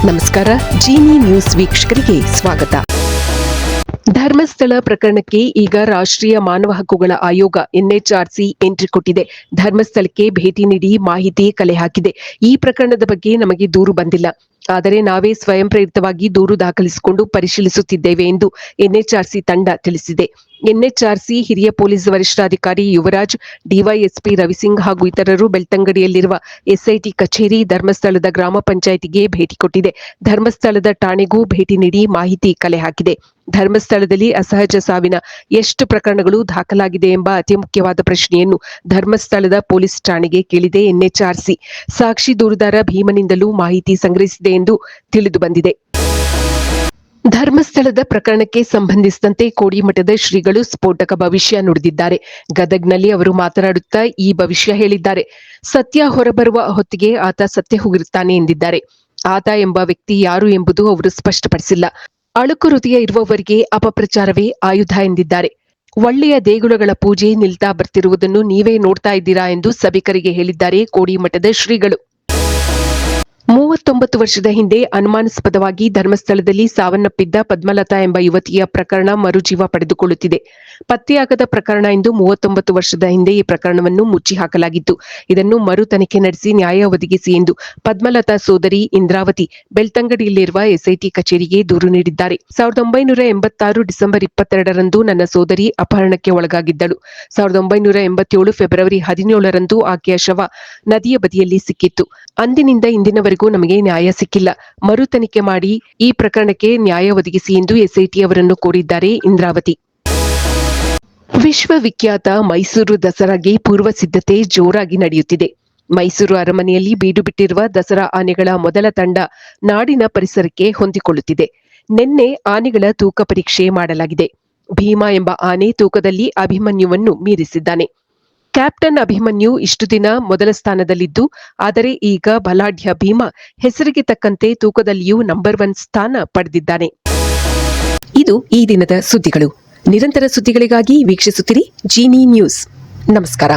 ನಮಸ್ಕಾರ. ಜಿನಿ ನ್ಯೂಸ್ ವೀಕ್ಷಕರಿಗೆ ಸ್ವಾಗತ. ಧರ್ಮಸ್ಥಳ ಪ್ರಕರಣಕ್ಕೆ ಈಗ ರಾಷ್ಟ್ರೀಯ ಮಾನವ ಹಕ್ಕುಗಳ ಆಯೋಗ ಎನ್ಎಚ್ಆರ್ಸಿ ಎಂಟ್ರಿ ಕೊಟ್ಟಿದೆ. ಧರ್ಮಸ್ಥಳಕ್ಕೆ ಭೇಟಿ ನೀಡಿ ಮಾಹಿತಿ ಕಲೆ ಹಾಕಿದೆ. ಈ ಪ್ರಕರಣದ ಬಗ್ಗೆ ನಮಗೆ ದೂರು ಬಂದಿಲ್ಲ, ಆದರೆ ನಾವೇ ಸ್ವಯಂ ಪ್ರೇರಿತವಾಗಿ ದೂರು ದಾಖಲಿಸಿಕೊಂಡು ಪರಿಶೀಲಿಸುತ್ತಿದ್ದೇವೆ ಎಂದು ಎನ್ಎಚ್ಆರ್ಸಿ ತಂಡ ತಿಳಿಸಿದೆ. ಎನ್ಎಚ್ಆರ್ಸಿ ಹಿರಿಯ ಪೊಲೀಸ್ ವರಿಷ್ಠಾಧಿಕಾರಿ ಯುವರಾಜ್, ಡಿವೈಎಸ್ಪಿ ರವಿಸಿಂಗ್ ಹಾಗೂ ಇತರರು ಬೆಳ್ತಂಗಡಿಯಲ್ಲಿರುವ ಎಸ್ಐಟಿ ಕಚೇರಿ, ಧರ್ಮಸ್ಥಳದ ಗ್ರಾಮ ಪಂಚಾಯಿತಿಗೆ ಭೇಟಿ ಕೊಟ್ಟಿದೆ. ಧರ್ಮಸ್ಥಳದ ಠಾಣೆಗೂ ಭೇಟಿ ನೀಡಿ ಮಾಹಿತಿ ಕಲೆ ಹಾಕಿದೆ. ಧರ್ಮಸ್ಥಳದಲ್ಲಿ ಅಸಹಜ ಸಾವಿನ ಎಷ್ಟು ಪ್ರಕರಣಗಳು ದಾಖಲಾಗಿದೆ ಎಂಬ ಅತಿ ಮುಖ್ಯವಾದ ಪ್ರಶ್ನೆಯನ್ನು ಧರ್ಮಸ್ಥಳದ ಪೊಲೀಸ್ ಠಾಣೆಗೆ ಕೇಳಿದೆ ಎನ್ಎಚ್ಆರ್ಸಿ. ಸಾಕ್ಷಿ ದೂರುದಾರ ಭೀಮನಿಂದಲೂ ಮಾಹಿತಿ ಸಂಗ್ರಹಿಸಿದೆ ಎಂದು ತಿಳಿದು ಬಂದಿದೆ. ಧರ್ಮಸ್ಥಳದ ಪ್ರಕರಣಕ್ಕೆ ಸಂಬಂಧಿಸಿದಂತೆ ಕೋಡಿಮಠದ ಶ್ರೀಗಳು ಸ್ಫೋಟಕ ಭವಿಷ್ಯ ನುಡಿದಿದ್ದಾರೆ. ಗದಗ್ನಲ್ಲಿ ಅವರು ಮಾತನಾಡುತ್ತಾ ಈ ಭವಿಷ್ಯ ಹೇಳಿದ್ದಾರೆ. ಸತ್ಯ ಹೊರಬರುವ ಹೊತ್ತಿಗೆ ಆತ ಸತ್ಯ ಹೋಗಿರುತ್ತಾನೆ ಎಂದಿದ್ದಾರೆ. ಆತ ಎಂಬ ವ್ಯಕ್ತಿ ಯಾರು ಎಂಬುದು ಅವರು ಸ್ಪಷ್ಟಪಡಿಸಿಲ್ಲ. ಅಳುಕು ಹೃದಯ ಇರುವವರಿಗೆ ಅಪಪ್ರಚಾರವೇ ಆಯುಧ ಎಂದಿದ್ದಾರೆ. ಒಳ್ಳೆಯ ದೇಗುಲಗಳ ಪೂಜೆ ನಿಲ್ತಾ ಬರ್ತಿರುವುದನ್ನು ನೀವೇ ನೋಡ್ತಾ ಇದ್ದೀರಾ ಎಂದು ಸಭಿಕರಿಗೆ ಹೇಳಿದ್ದಾರೆ ಕೋಡಿಮಠದ ಶ್ರೀಗಳು. 39 ವರ್ಷದ ಹಿಂದೆ ಅನುಮಾನಾಸ್ಪದವಾಗಿ ಧರ್ಮಸ್ಥಳದಲ್ಲಿ ಸಾವನ್ನಪ್ಪಿದ್ದ ಪದ್ಮಲತಾ ಎಂಬ ಯುವತಿಯ ಪ್ರಕರಣ ಮರುಜೀವ ಪಡೆದುಕೊಳ್ಳುತ್ತಿದೆ. ಪತ್ತೆಯಾಗದ ಪ್ರಕರಣ ಎಂದು 39 ವರ್ಷದ ಹಿಂದೆ ಈ ಪ್ರಕರಣವನ್ನು ಮುಚ್ಚಿ ಹಾಕಲಾಗಿತ್ತು. ಇದನ್ನು ಮರು ತನಿಖೆ ನಡೆಸಿ ನ್ಯಾಯ ಒದಗಿಸಿ ಎಂದು ಪದ್ಮಲತಾ ಸೋದರಿ ಇಂದ್ರಾವತಿ ಬೆಳ್ತಂಗಡಿಯಲ್ಲಿರುವ ಎಸ್ಐಟಿ ಕಚೇರಿಗೆ ದೂರು ನೀಡಿದ್ದಾರೆ. 1986 ಡಿಸೆಂಬರ್ 22ರಂದು ನನ್ನ ಸೋದರಿ ಅಪಹರಣಕ್ಕೆ ಒಳಗಾಗಿದ್ದಳು. 1987 ಫೆಬ್ರವರಿ 17ರಂದು ಆಕೆಯ ಶವ ನದಿಯ ಬದಿಯಲ್ಲಿ ಸಿಕ್ಕಿತ್ತು. ಅಂದಿನಿಂದ ಇಂದಿನವರೆಗೂ ನಮಗೆ ನ್ಯಾಯ ಸಿಕ್ಕಿಲ್ಲ. ಮರು ತನಿಖೆ ಮಾಡಿ ಈ ಪ್ರಕರಣಕ್ಕೆ ನ್ಯಾಯ ಒದಗಿಸಿ ಎಂದು ಎಸ್ಐಟಿ ಅವರನ್ನು ಕೋರಿದ್ದಾರೆ ಇಂದ್ರಾವತಿ. ವಿಶ್ವವಿಖ್ಯಾತ ಮೈಸೂರು ದಸರಾಗೆ ಪೂರ್ವ ಸಿದ್ಧತೆ ಜೋರಾಗಿ ನಡೆಯುತ್ತಿದೆ. ಮೈಸೂರು ಅರಮನೆಯಲ್ಲಿ ಬೀಡು ಬಿಟ್ಟಿರುವ ದಸರಾ ಆನೆಗಳ ಮೊದಲ ತಂಡ ನಾಡಿನ ಪರಿಸರಕ್ಕೆ ಹೊಂದಿಕೊಳ್ಳುತ್ತಿದೆ. ನಿನ್ನೆ ಆನೆಗಳ ತೂಕ ಪರೀಕ್ಷೆ ಮಾಡಲಾಗಿದೆ. ಭೀಮಾ ಎಂಬ ಆನೆ ತೂಕದಲ್ಲಿ ಅಭಿಮನ್ಯುವನ್ನು ಮೀರಿಸಿದ್ದಾನೆ. ಕ್ಯಾಪ್ಟನ್ ಅಭಿಮನ್ಯು ಇಷ್ಟು ದಿನ ಮೊದಲ ಸ್ಥಾನದಲ್ಲಿದ್ದು, ಆದರೆ ಈಗ ಬಲಾಢ್ಯ ಭೀಮಾ ಹೆಸರಿಗೆ ತಕ್ಕಂತೆ ತೂಕದಲ್ಲಿಯೂ ನಂಬರ್ 1 ಸ್ಥಾನ ಪಡೆದಿದ್ದಾನೆ. ಇದು ಈ ದಿನದ ಸುದ್ದಿಗಳು. ನಿರಂತರ ಸುದ್ದಿಗಳಿಗಾಗಿ ವೀಕ್ಷಿಸುತ್ತಿರಿ ಜಿನಿ ನ್ಯೂಸ್. ನಮಸ್ಕಾರ.